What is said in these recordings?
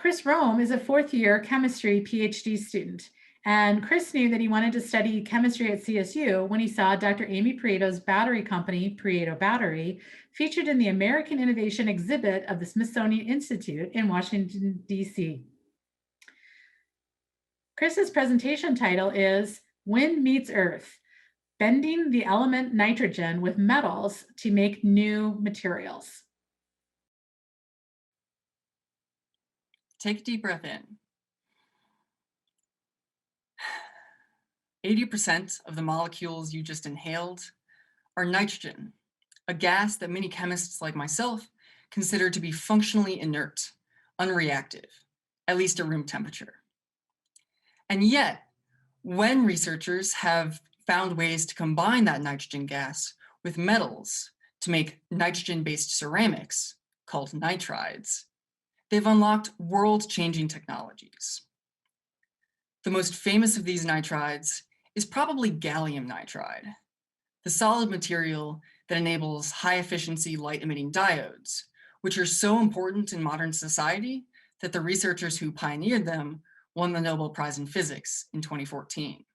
Chris Rome is a fourth year chemistry PhD student. And Chris knew that he wanted to study chemistry at CSU when he saw Dr. Amy Prieto's battery company, Prieto Battery, featured in the American Innovation exhibit of the Smithsonian Institute in Washington, D.C. Chris's presentation title is Wind Meets Earth, Bending the Element Nitrogen with Metals to Make New Materials. Take a deep breath in. 80% of the molecules you just inhaled are nitrogen, a gas that many chemists like myself consider to be functionally inert, unreactive, at least at room temperature. And yet, when researchers have found ways to combine that nitrogen gas with metals to make nitrogen-based ceramics, called nitrides, they've unlocked world-changing technologies. The most famous of these nitrides is probably gallium nitride, the solid material that enables high-efficiency light-emitting diodes, which are so important in modern society that the researchers who pioneered them won the Nobel Prize in Physics in 2014.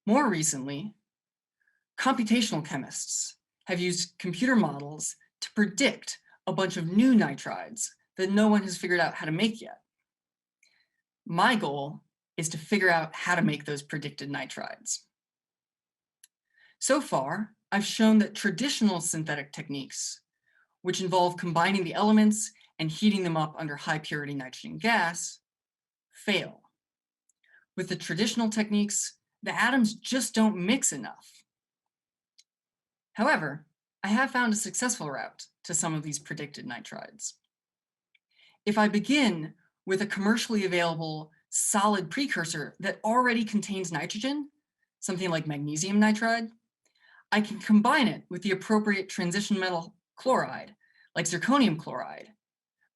More recently, computational chemists have used computer models to predict a bunch of new nitrides that no one has figured out how to make yet. My goal is to figure out how to make those predicted nitrides. So far, I've shown that traditional synthetic techniques, which involve combining the elements and heating them up under high purity nitrogen gas, fail. With the traditional techniques, the atoms just don't mix enough. However, I have found a successful route to some of these predicted nitrides. If I begin with a commercially available solid precursor that already contains nitrogen, something like magnesium nitride, I can combine it with the appropriate transition metal chloride, like zirconium chloride,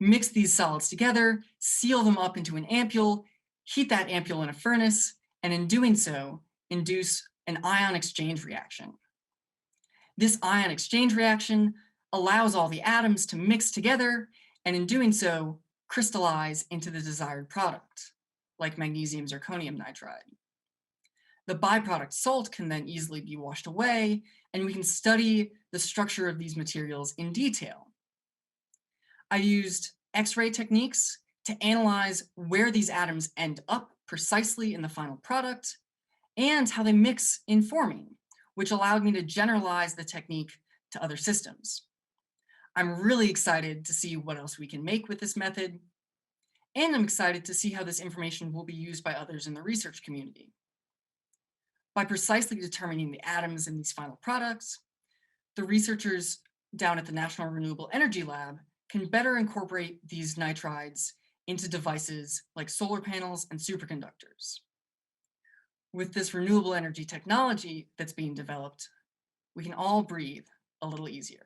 mix these solids together, seal them up into an ampule, heat that ampule in a furnace, and in doing so, induce an ion exchange reaction. This ion exchange reaction allows all the atoms to mix together, and in doing so, crystallize into the desired product, like magnesium zirconium nitride. The byproduct salt can then easily be washed away, and we can study the structure of these materials in detail. I used X-ray techniques to analyze where these atoms end up precisely in the final product and how they mix in forming, which allowed me to generalize the technique to other systems. I'm really excited to see what else we can make with this method, and I'm excited to see how this information will be used by others in the research community. By precisely determining the atoms in these final products, the researchers down at the National Renewable Energy Lab can better incorporate these nitrides into devices like solar panels and superconductors. With this renewable energy technology that's being developed, we can all breathe a little easier.